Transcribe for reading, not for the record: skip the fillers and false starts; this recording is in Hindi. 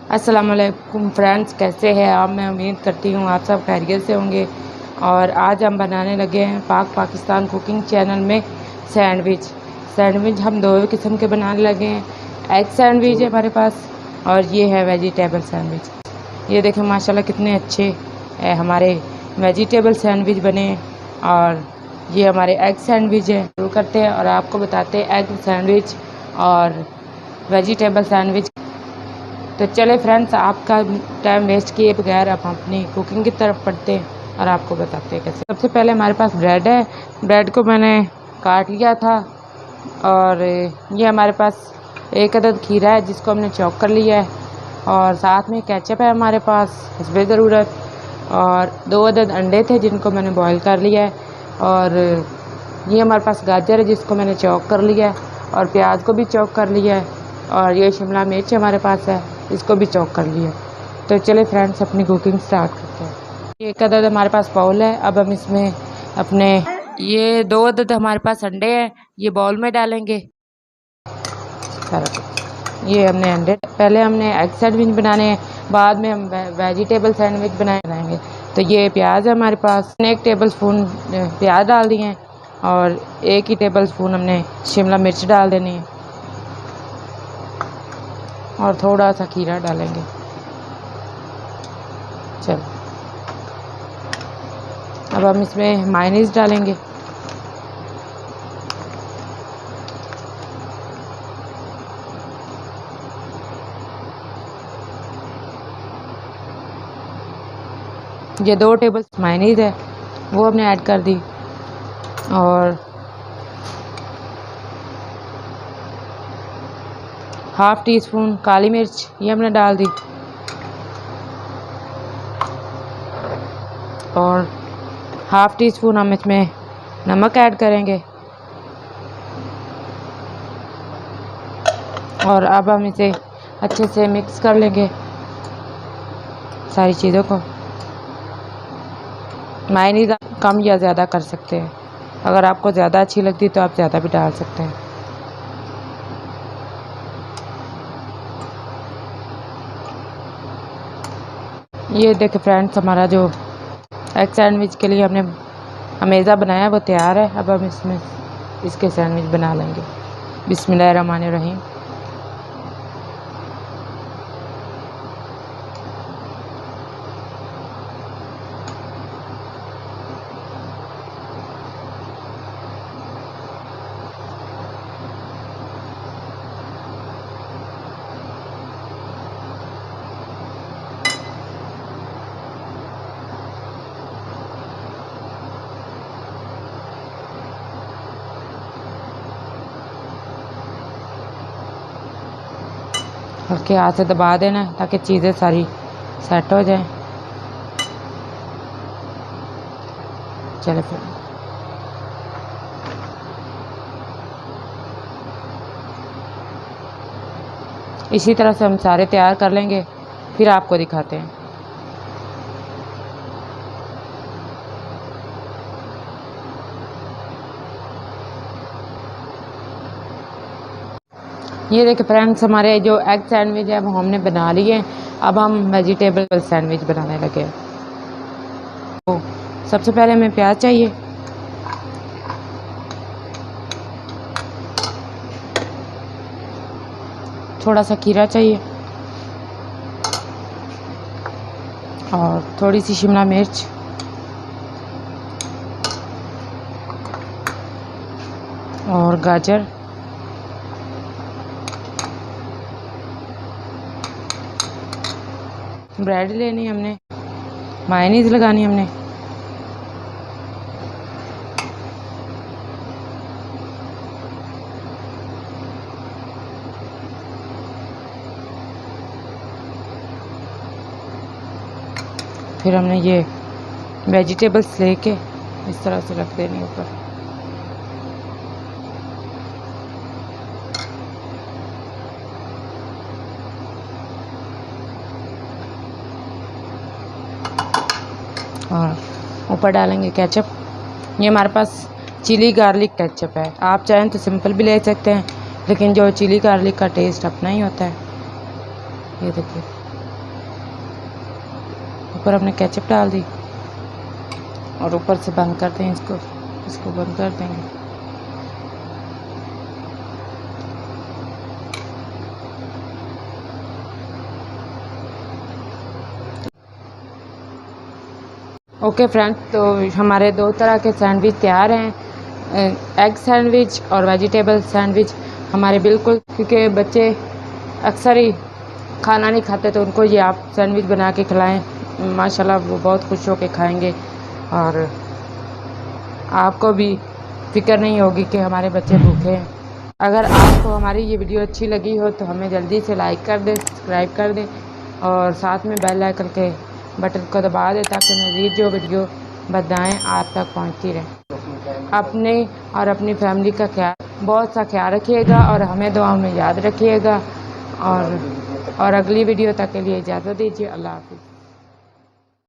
अस्सलाम वालेकुम फ्रेंड्स, कैसे हैं आप। मैं उम्मीद करती हूँ आप सब खैरियत से होंगे। और आज हम बनाने लगे हैं पाकिस्तान कुकिंग चैनल में सैंडविच हम दो किस्म के बनाने लगे हैं। एग सैंडविच है हमारे पास और ये है वेजिटेबल सैंडविच। ये देखें माशाल्लाह कितने अच्छे हमारे वेजिटेबल सैंडविच बने हैं। और ये हमारे एग सैंडविच है। शुरू करते हैं और आपको बताते हैं एग सैंडविच और वेजिटेबल सैंडविच। तो चले फ्रेंड्स, आपका टाइम वेस्ट किए बगैर अब हम अपनी कुकिंग की तरफ बढ़ते हैं और आपको बताते हैं कैसे। सबसे पहले हमारे पास ब्रेड है। ब्रेड को मैंने काट लिया था। और ये हमारे पास एक अदद खीरा है जिसको हमने चॉप कर लिया है। और साथ में केचप है हमारे पास हस्बे ज़रूरत। और 2 अदद अंडे थे जिनको मैंने बॉईल कर लिया है। और ये हमारे पास गाजर है जिसको मैंने चॉप कर लिया है और प्याज को भी चॉप कर लिया है। और ये शिमला मिर्च हमारे पास है, इसको भी चॉप कर लिया। तो चले फ्रेंड्स, अपनी कुकिंग स्टार्ट करते हैं। ये एक अदद हमारे पास बाउल है। अब हम इसमें अपने ये 2 अदद हमारे पास अंडे हैं, ये बाउल में डालेंगे। ये हमने अंडे, पहले हमने एग सैंडविच बनाने हैं, बाद में हम वेजिटेबल सैंडविच बनाएंगे। तो ये प्याज है हमारे पास, 1 टेबल स्पून प्याज डाल दिए हैं और 1 ही टेबल स्पून हमने शिमला मिर्च डाल देनी है और थोड़ा सा खीरा डालेंगे। चलो, अब हम इसमें मायोनीज़ डालेंगे। ये 2 टेबल मायोनीज़ है, वो हमने ऐड कर दी। और ½ टी स्पून काली मिर्च ये हमने डाल दी। और ½ टी स्पून हम इसमें नमक ऐड करेंगे। और अब हम इसे अच्छे से मिक्स कर लेंगे सारी चीज़ों को। मायोनीज़ कम या ज़्यादा कर सकते हैं, अगर आपको ज़्यादा अच्छी लगती तो आप ज़्यादा भी डाल सकते हैं। ये देखिए फ्रेंड्स, हमारा जो एग सैंडविच के लिए हमने अमेज़ा बनाया वो तैयार है। अब हम इसमें इसके सैंडविच बना लेंगे। बिस्मिल्लाहिर्रहमानिर्रहीम। हल्के हाथ से दबा देना ताकि चीज़ें सारी सेट हो जाएं। चले फिर इसी तरह से हम सारे तैयार कर लेंगे, फिर आपको दिखाते हैं। ये देखिए फ्रेंड्स, हमारे जो एग सैंडविच है वो हमने बना लिए हैं। अब हम वेजिटेबल सैंडविच बनाने लगे हैं। तो सबसे पहले हमें प्याज चाहिए। थोड़ा सा खीरा चाहिए और थोड़ी सी शिमला मिर्च और गाजर। ब्रेड लेनी हमने, मायोनीज़ लगानी हमने। फिर हमने ये वेजिटेबल्स लेके इस तरह से रख देनी ऊपर। और ऊपर डालेंगे केचप। ये हमारे पास चिली गार्लिक केचप है, आप चाहें तो सिंपल भी ले सकते हैं, लेकिन जो चिली गार्लिक का टेस्ट अपना ही होता है। ये देखिए, ऊपर हमने केचप डाल दी और ऊपर से बंद कर दें इसको बंद कर देंगे। ओके फ्रेंड्स, तो हमारे 2 तरह के सैंडविच तैयार हैं, एग सैंडविच और वेजिटेबल सैंडविच। हमारे बिल्कुल, क्योंकि बच्चे अक्सर ही खाना नहीं खाते तो उनको ये आप सैंडविच बना के खिलाएं, माशाल्लाह वो बहुत खुश होकर खाएंगे और आपको भी फिक्र नहीं होगी कि हमारे बच्चे भूखे हैं। अगर आपको हमारी ये वीडियो अच्छी लगी हो तो हमें जल्दी से लाइक कर दें, सब्सक्राइब कर दें और साथ में बेल आइकन के बटन को दबा दें ताकि मज़ीद जो वीडियो बताएँ आप तक पहुंचती रहे। अपने और अपनी फैमिली का बहुत सा ख्याल रखिएगा और हमें दुआओं में याद रखिएगा और अगली वीडियो तक के लिए इजाज़त दीजिए। अल्लाह हाफ़िज़।